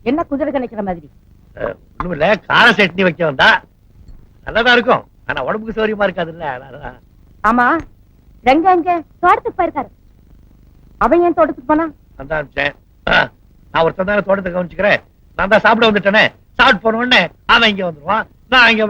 என்ன குதிரை கணிக்கிற மாதிரி? ஒண்ணுமில்ல, கார சட்னி வைக்க வந்தா நல்லதா இருக்கும். ஆனா உடம்புக்கு சௌரியமா இருக்காதுல்ல. ஆமா, ரெங்க எங்க தோட்டத்துக்கு போயிருக்காரு. அவன் ஏன் தோட்டத்துக்கு போனா? நான் ஒருத்தன் தானே தோட்டத்தை கவனிச்சுக்கிறேன். நான் தான் சாப்பிட வந்துட்டேனே. சாப்பிட்டு போன உடனே அவன் இங்க வந்துருவான். நான் இங்க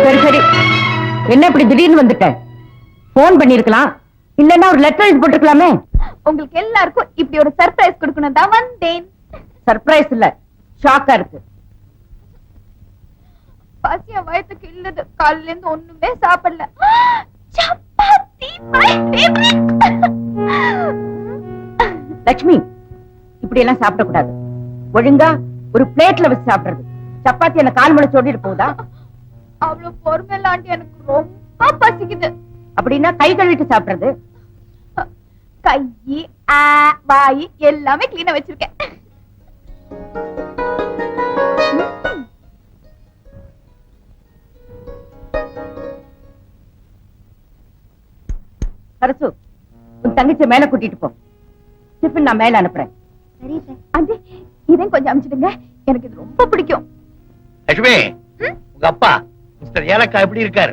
சரி சரி, என்ன இப்படி திடீர்னு வந்துட்ட? போன் பண்ணிருக்கலாம், இல்லன்னா ஒரு லெட்டர் எழுதி போட்டுருக்கலாமே. உங்களுக்கு எல்லாருக்கும் இப்படி ஒரு சர்ப்ரைஸ் கொடுக்கணும் தான் வந்தேன். சர்ப்ரைஸ் இல்ல, ஷாக்கா இருக்கு. பசிய வயத்துக்கு இல்லது, காலையில இருந்து ஒண்ணுமே சாப்பிடல. Chapati my favourite. லட்சுமி, இப்படி எல்லாம் சாப்பிட கூடாது. ஒழுங்கா ஒரு பிளேட்ல வச்சு சாப்பிடுறது. சப்பாத்தி என்ன கால் முளைச்சு ஓடிட்டு போகுதா? அவ்வளவு பொறுமையில ஆண்டி, எனக்கு ரொம்ப பசிக்குது. அப்படின்னா கை கழுவிட்டு சாப்பிடுறது. கை வாய் எல்லாமே கிளீனா வச்சிருக்கேன். அரசு, உன் தங்கச்சி மேல கூட்டிட்டு போ. டிஃபன் நான் மேல அனுப்புறேன். சரி சார். ஆண்டி, இதையும் கொஞ்சம் அனுப்பிச்சிடுங்க, எனக்கு இது ரொம்ப பிடிக்கும். லட்சுமி, உங்க அப்பா மிஸ்டர் ஏலக்கா எப்படி இருக்காரு?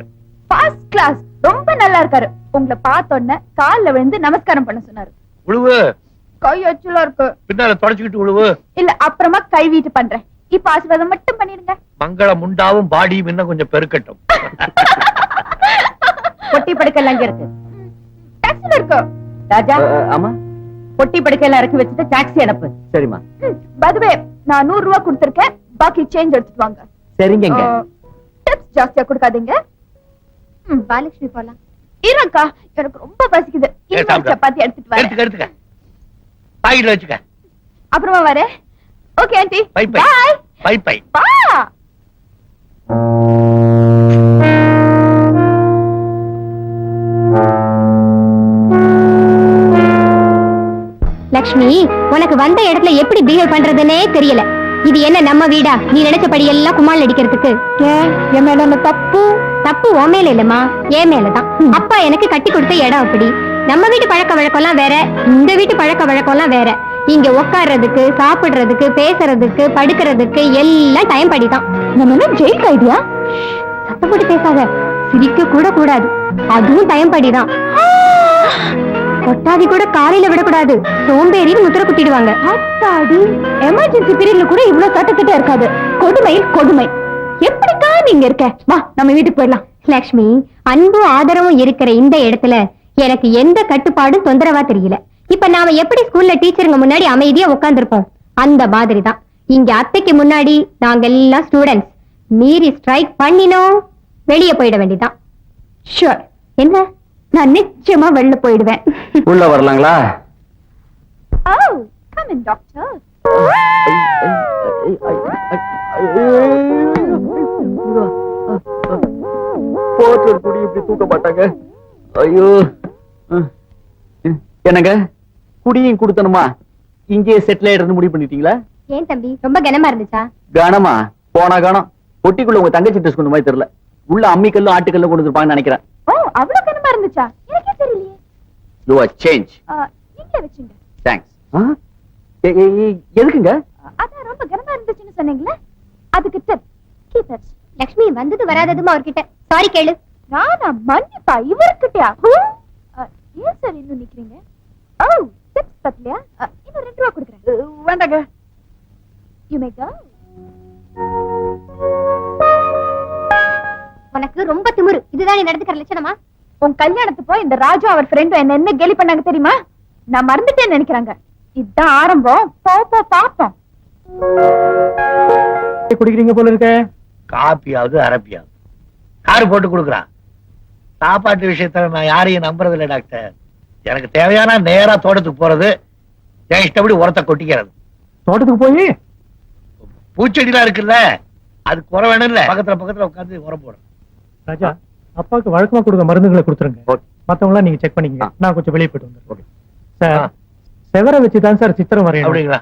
ஃபர்ஸ்ட் கிளாஸ், ரொம்ப நல்லா இருக்காரு. உங்களை பார்த்தோன்னே கால்ல விழுந்து நமஸ்காரம் பண்ண சொன்னாரு. உழுவு. கை அச்சுலா இருக்கு. பின்னால தொடச்சுக்கிட்டு உழுவு. இல்ல, அப்புறமா கை வீட்டு பண்றேன். இப்ப ஆசீர்வாதம் மட்டும் பண்ணிருங்க. மங்கள முண்டாவும் பாடியும் இன்னும் கொஞ்சம் பெருக்கட்டும். பொட்டி படுக்கைலாம் அங்க இருக்கு. டாக்ஸில இருக்கு. ராஜா, ஆமா, பொட்டி படுக்கையெல்லாம் இறக்கி வச்சுட்டு டாக்ஸி அனுப்பு. சரிம்மா. பதுவே, நான் 100 ரூபாய் கொடுத்திருக்கேன், பாக்கி சேஞ்ச் எடுத்துட்டு வாங்க. சரிங்க. டிப்ஸ் ஜாஸ்தியா கொடுக்காதீங்க. பாலகிருஷ்ணி போலாம். இருக்கா, எனக்கு ரொம்ப பசிக்குது. இன்னொரு சப்பாத்தி எடுத்துட்டு வரேன். எடுத்துக்க. பாக்கெட்ல வச்சுக்க. அப்புறமா வரேன். Okay aunty, bye bye. Bye bye. பா. லக்ஷ்மி, உனக்கு வந்த இடத்துல எப்படி பிஹேவ் பண்றதுன்னே தெரியல. இது என்ன நம்ம வீடா? நீ நினைச்சபடி எல்லாம் குமால் அடிக்கிறதுக்கு? என் மேல தப்பு? தப்பு உன் மேல இல்லம்மா, என் மேலதான். அப்பா எனக்கு கட்டி கொடுத்த இடம் அப்படி. நம்ம வீட்டு பழக்க வழக்கம் எல்லாம் வேற, இந்த வீட்டு பழக்க வழக்கம் எல்லாம் வேற. இங்க உட்கார்றதுக்கு, சாப்பிடுறதுக்கு, பேசுறதுக்கு, படுக்கிறதுக்கு எல்லாம் டைம் படிதான். நம்ம ஜெயில் கைதியா? சத்தம் போட்டு பேசாத, சிரிக்க கூட கூடாது, அதுவும் டைம் படிதான். கொட்டாதி கூட காலையில விடக்கூடாது, சோம்பேறின்னு முத்திர குத்திடுவாங்க. அத்தாடி, எமர்ஜென்சி பீரியட்ல கூட இவ்வளவு சட்டத்திட்ட இருக்காது. கொடுமை கொடுமை. எப்படிக்கா நீங்க இருக்க? வா, நம்ம வீட்டுக்கு போயிடலாம். லக்ஷ்மி, அன்பும் ஆதரவும் இருக்கிற இந்த இடத்துல எனக்கு எந்த கட்டுப்பாடும் தொந்தரவா தெரியல. இப்ப நாம எப்படி ஸ்கூல்ல டீச்சருங்க முன்னாடி அமைதியா உட்கார்ந்துருப்போம், அந்த மாதிரி தான் இங்க அத்தைக்கு முன்னாடி நாங்க எல்லாம் ஸ்டூடெண்ட்ஸ். மீறி ஸ்ட்ரைக் பண்ணினோம், வெளியே போயிட வேண்டியதான். ஷூர். என்ன? நான் நிச்சயமா வெளில போயிடுவேன். உள்ள வரலாங்களா? Oh, come in, doctor. போட்டு குடி இப்படி தூக்க மாட்டாங்க. ஐயோ, என்னங்க குடியும் கொடுத்தனுமா? இங்கேயே செட்டில் ஆயிடுறது முடிவு பண்ணிட்டீங்களா? ஏன் தம்பி, ரொம்ப கனமா இருந்துச்சா? கனமா? போனா கனம். பொட்டிக்குள்ள உங்க தங்கச்சி ட்ரெஸ் கொண்டு மாதிரி தெரியல. உள்ள அம்மிக்கல்லும் ஆட்டுக்கல்லும் கொண்டு வந்துருப்பாங்கன்னு நினைக்கிறேன். ஓ, அவ்வளவு கனமா இருந்துச்சா? எனக்கே தெரியலையே. You are change. நீங்களே வச்சுங்க. தேங்க்ஸ். எதுக்குங்க? அதான் ரொம்ப கனமா இருந்துச்சுன்னு சொன்னீங்களே, அதுக்கு டிப். Keep it. லக்ஷ்மி, வந்தது வராததுமா அவர்கிட்ட சாரி கேளு. நானா மன்னிப்பா இவர்கிட்டயா? ஏன் சார் இன்னும் நிக்கிறீங்க? ஓ, டிப்ஸ் பத்தலையா? இன்னும் 2 ரூபாய் கொடுக்குறேன். வேண்டாங்க. யூ மே கோ. உனக்கு ரொம்ப திமிரு. இதுதான் நீ நடந்துக்கிற லட்சணமா? உன் கல்யாணத்துப்போ இந்த ராஜு அவர் ஃப்ரெண்டும் என்ன கேலி பண்ணாங்க தெரியுமா? நான் மறந்துட்டேன்னு நினைக்கிறாங்க. இதுதான் ஆரம்பம். போ பாப்போம். குடிக்கிறீங்க போல இருக்க. காப்பியாவது அரப்பியாவது காரு போட்டு கொடுக்குறான். சாப்பாட்டு விஷயத்துல நான் யாரையும் நம்புறது இல்லை டாக்டர். எனக்கு தேவையான நேரா தோட்டத்துக்கு போறது, என் இஷ்டப்படி உரத்தை கொட்டிக்கிறது. தோட்டத்துக்கு போய் பூச்செடிலாம் இருக்குல்ல, அது குறை வேணும் இல்ல, பக்கத்துல உட்காந்து உரம் போடும். ராஜா, அப்பாவுக்கு வழக்கமா கொடுக்க மருந்துகளை கொடுத்துருங்க. மத்தவங்க நீங்க செக் பண்ணிக்கங்க. நான் கொஞ்சம் வெளியே போயிட்டு வந்துடுறேன். சார், செவரை வச்சுதான் சார் சித்திரம் வரையணும். அப்படிங்களா?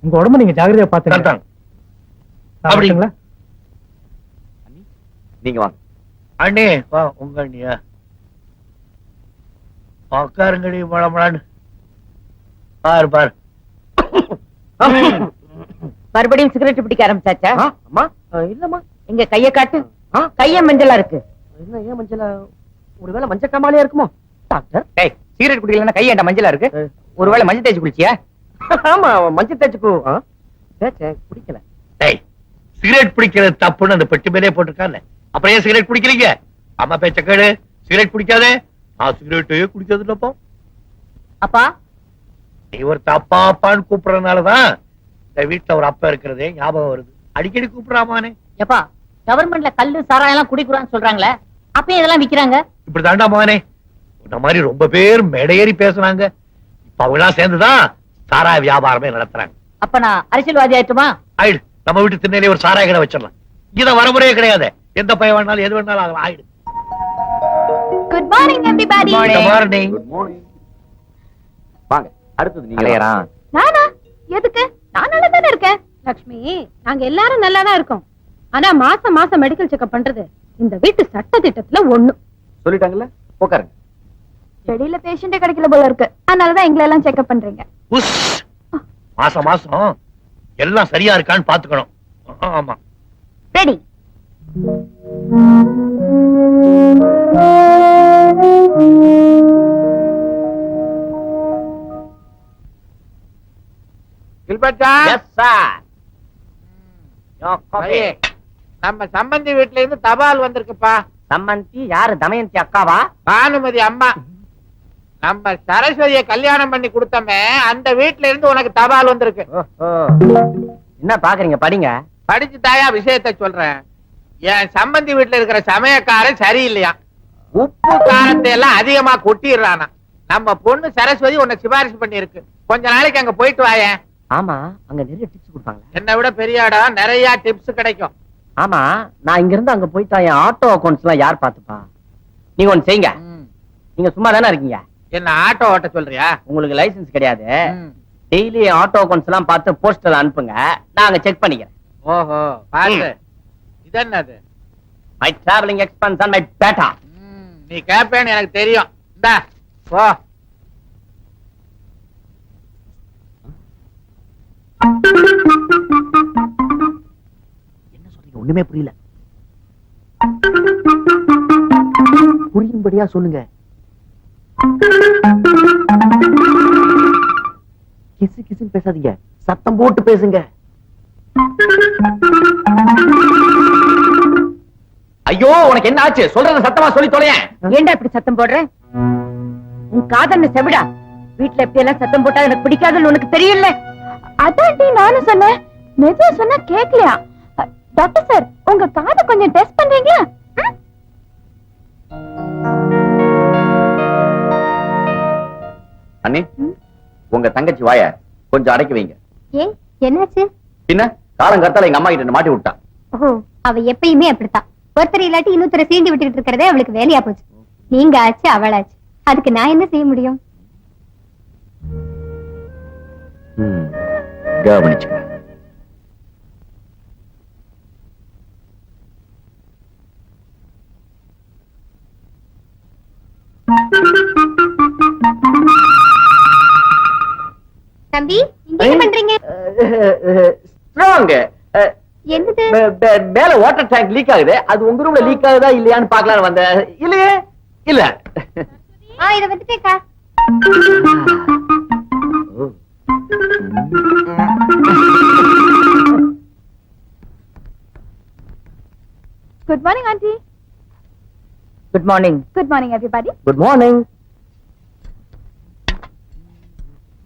உங்க உடம்ப நீங்க ஜாகிரதையா பாத்துங்க. தான் அப்படி. அப்படிங்களா? நீங்க வாங்க. அண்ணே வா, உங்க அண்ணியா உக்காருங்கடி மழமழான்னு. பாரு பாரு. மறுபடியும் சிகரெட் பிடிக்க ஆரம்பிச்சாச்சா? அம்மா இல்லம்மா. எங்க கைய காட்டு. கைய மஞ்சளா இருக்கு. என்ன ஏன் மஞ்சள்? ஒருவேளை மஞ்சள் காமாலியா இருக்குமோ டாக்டர்? டேய் சிகரெட் குடிக்கலன்னா கையாண்ட மஞ்சளா இருக்கு. ஒருவேளை மஞ்சள் தேய்ச்சி குளிச்சியா? ஆமா, மஞ்சள் தேய்ச்சுக்கு குடிக்கல. டேய், சிகரெட் பிடிக்கிறது தப்புன்னு அந்த பெட்டி மேலே போட்டிருக்காங்க. அப்புறம் ஏன் சிகரெட் குடிக்கிறீங்க? அம்மா பேச்ச கேளு. சிகரெட் குடிக்காதே. நான் சிகரெட்டே குடிக்கிறது இல்லப்பா. அப்பா நீ ஒரு தப்பா அப்பான்னு கூப்பிடுறதுனாலதான் இந்த வீட்டுல ஒரு அப்பா இருக்கிறதே ஞாபகம் வருது. அடிக்கடி கூப்பிடுறாமானே. எப்பா கவர்மெண்ட்ல கல்லு சாராயம் எல்லாம் குடிக்கிறான்னு சொல்றாங்களே, அப்பயும் இதெல்லாம் விக்கிறாங்க. இப்படி தாண்டா மகனே, இந்த மாதிரி ரொம்ப பேர் மேடையேறி பேசுனாங்க. இப்ப அவங்க எல்லாம் சேர்ந்துதான் சாராய வியாபாரமே நடத்துறாங்க. அப்ப நான் அரசியல்வாதி ஆயிட்டுமா? ஆயிடு. நம்ம வீட்டு திண்ணையிலே ஒரு சாராய கடை வச்சிடலாம். இத வரமுறையே கிடையாது. எந்த பையன் வேணாலும் எது வேணாலும் ஆகலாம். ஆயிடு. Good morning everybody. Good morning. Good morning. வாங்க, அடுத்தது நீங்க. அலையறான். நானா? எதுக்கு? நான் நல்லா தானே இருக்கேன். லட்சுமி, நாங்க எல்லாரும் நல்லா தான் இருக்கோம். ஆனா மாசம் மாசம் மெடிக்கல் செக்அப் பண்றது இந்த வீட்டு சட்ட திட்டத்துல ஒண்ணு. சொல்லிட்டாங்கல்ல, உட்காருங்க. வெளியில பேஷண்டே கிடைக்கல போல இருக்கு. அதனாலதான் எங்களை எல்லாம் செக்அப் பண்றீங்க. உஸ். மாசம் மாசம் எல்லாம் சரியா இருக்கான்னு பாத்துக்கணும். ஆமா. ரெடி. கில்பர்ட்டா? Yes sir. ஐயே, நம்ம சம்பந்தி வீட்ல இருந்து தபால் வந்திருக்குப்பா. சம்மந்தி யாரு? தமயந்தி அக்காவா? பானுமதி அம்மா. நம்ம சரஸ்வதியை கல்யாணம் பண்ணி கொடுத்தமே அந்த வீட்ல இருந்து உனக்கு தபால் வந்திருக்கு. என்ன பாக்குறீங்க? படிங்க. படிச்சு தாயா விஷயத்தை சொல்றேன். என் சம்பந்தி வீட்ல இருக்கிற சமயக்காரன் சரியில்லையா, உப்பு காரத்தை எல்லாம் அதிகமா கொட்டிடுறானா. நம்ம பொண்ணு சரஸ்வதி உன்னை சிபாரிசு பண்ணி இருக்கு. கொஞ்ச நாளைக்கு அங்க போயிட்டு வாயேன். ஆமா, அங்க நிறைய டிப்ஸ் கொடுப்பாங்க. என்னை விட பெரிய இடம், நிறைய டிப்ஸ் கிடைக்கும். ஆமா, நான் இங்க இருந்து அங்க போயிட்டா என் ஆட்டோ அக்கவுண்ட்ஸ் எல்லாம் யார் பாத்துப்பா? நீங்க ஒண்ணு செய்யுங்க. நீங்க சும்மா தானே இருக்கீங்க. என்ன ஆட்டோ ஓட்ட சொல்றியா? உங்களுக்கு லைசென்ஸ் கிடையாது. டெய்லி ஆட்டோ அக்கவுண்ட்ஸ் எல்லாம் பார்த்து போஸ்டர் அனுப்புங்க, நான் அங்க செக் பண்ணிக்கிறேன். ஓஹோ, பாரு. இது என்னது? My travelling expense and my batta. நீ கேப்பேன்னு எனக்கு தெரியும். இந்தா போ. என்ன சொல்றீங்க? ஒண்ணுமே புரியல. புரியும்படியா சொல்லுங்க. கிசு கிசுன்னு பேசாதீங்க, சத்தம் போட்டு பேசுங்க. ஐயோ, உனக்கு என்ன ஆச்சு? சொல்றத சத்தமா சொல்லி தொலையேன். ஏன்டா இப்படி சத்தம் போடுற? உன் காதன்னு செவிடா. வீட்டுல எப்படி எல்லாம் சத்தம் போட்டா எனக்கு பிடிக்காதுன்னு உனக்கு தெரியல. அதான்டி நானும் சொன்னேன். மெதுவா சொன்னா கேக்கலையா? டாக்டர் சார், உங்க காதை கொஞ்சம் டெஸ்ட் பண்றீங்களா? அண்ணி, உங்க தங்கச்சி வாய கொஞ்சம் அடக்கி வைங்க. ஏன் என்னாச்சு? பின்ன காலங்கத்தால எங்க அம்மா கிட்ட மாட்டி விட்டா. ஓ, அவ எப்பயுமே அப்படித்தான். ஒருத்தர் இல்லாட்டி இன்னொருத்தரை சீண்டி விட்டுட்டு இருக்கிறதே அவளுக்கு வேலையா போச்சு. நீங்க ஆச்சு, அவளாச்சு. அதுக்கு நான் என்ன செய்ய முடியும்? கவனிச்சுங்க. தம்பி, இங்க என்ன பண்றீங்க? ஸ்ட்ராங். என்னது? மேல வாட்டர் டேங்க் லீக் ஆகுது. அது உங்க ரூம்ல லீக் ஆகுதா இல்லையான்னு பார்க்கலாம் வந்தேன். இல்லையே, இல்ல. இத வந்துட்டேக்கா. Good morning aunty. Good morning. Good morning everybody. Good morning.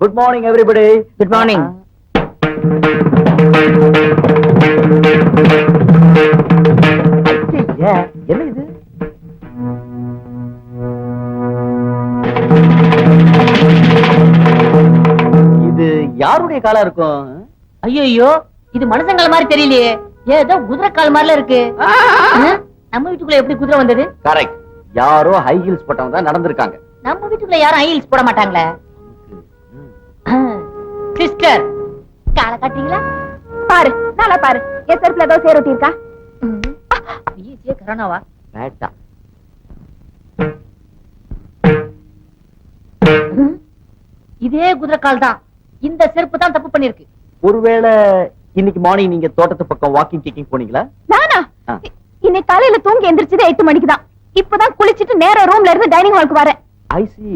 Good morning everybody. Good morning. என்ன இது? இது யாருடைய காலா இருக்கும்? ஐயோ, இது மனுஷங்கள மாதிரி தெரியலையே. ஏதோ குதிரை கால் மாதிரில இருக்கு. நம்ம வீட்டுக்குள்ள எப்படி குதிரை வந்தது? கரெக்ட். யாரோ ஹை ஹீல்ஸ் போட்டவங்க தான் நடந்திருக்காங்க. நம்ம வீட்டுக்குள்ள யாரும் ஹை ஹீல்ஸ் போட மாட்டாங்களே. சிஸ்டர், கால காட்டுறீங்களா? பாரு, நல்லா பாரு. என் செருப்புல ஏதோ சேரோட்டி இருக்கா? ஈஸியா கரோனாவா? பேட்டா. இதே குதிரைக்கால் தான். இந்த செருப்பு தான் தப்பு பண்ணிருக்கு. ஒருவேளை இன்னைக்கு மார்னிங் நீங்க தோட்டத்து பக்கம் வாக்கிங் கிக்கிங் போனீங்களா? நானா? ஆ. இன்னைக்கு காலையில தூங்கி எந்திரிச்சது 8 மணிக்கு தான். இப்பதான் குளிச்சிட்டு நேரா ரூம்ல இருந்து டைனிங் ஹாலுக்கு வரேன். ஐ சி.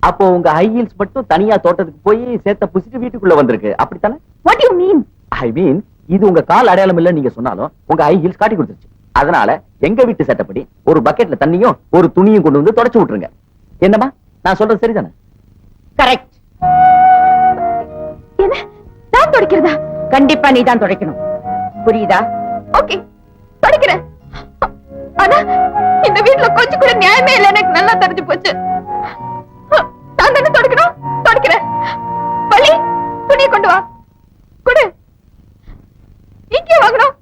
அப்போ உங்க ஹை ஹீல்ஸ் மட்டும் தனியா தோட்டத்துக்கு போய் சேத்த புசிட்டு வீட்டுக்குள்ள வந்திருக்கு, அப்படித்தானே? What you mean? ஐ மீன், இது உங்க கால் அடையாளம் இல்ல நீங்க சொன்னாலும் உங்க ஹை ஹீல்ஸ் காட்டி கொடுத்துருச்சு. அதனால எங்க வீட்டு சட்டப்படி ஒரு பக்கெட்ல தண்ணியும் ஒரு துணியும் கொண்டு வந்து தொடச்சு விட்டுருங்க. என்னமா நான் சொல்றது சரிதானே? கரெக்ட். என்ன? நான் துடைக்கிறதா? கண்டிப்பா நீ தான் துடைக்கணும். புரியுதா? ஓகே, துடைக்கிறேன். ஆனா இந்த வீட்ல கொஞ்சம் கூட நியாயமே இல்ல, எனக்கு நல்லா தெரிஞ்சு போச்சு. நான் தானே துடைக்கணும். துடைக்கிறேன். வள்ளி, துணியை கொண்டு வா. கொடு. இங்கே வாங்கணும்.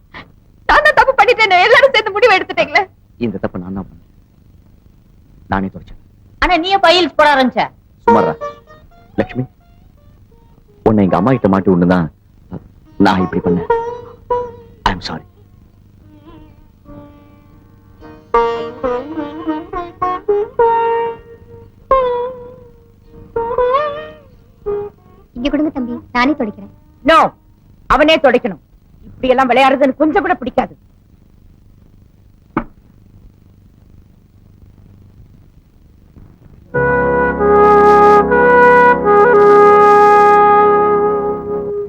நான் தான் தப்பு பண்ணிட்டேன். எல்லாரும் சேர்ந்து முடிவு எடுத்துட்டீங்களே. இந்த தப்பு நான் தான் பண்ணேன். நானே தொடச்சேன். ஆனா நீ எப்ப ஹீல்ஸ் போட ஆரம்பிச்ச? சுமாரா லட்சுமி, உன்னை எங்க அம்மா கிட்ட மாட்டி ஒண்ணுதான் நான் இப்படி பண்ணேன். I am sorry. இங்க கொடுங்க தம்பி, நானே துடைக்கிறேன். நோ, அவனே துடைக்கணும். இப்படி எல்லாம் விளையாடுறதுன்னு கொஞ்சம் கூட பிடிக்காது.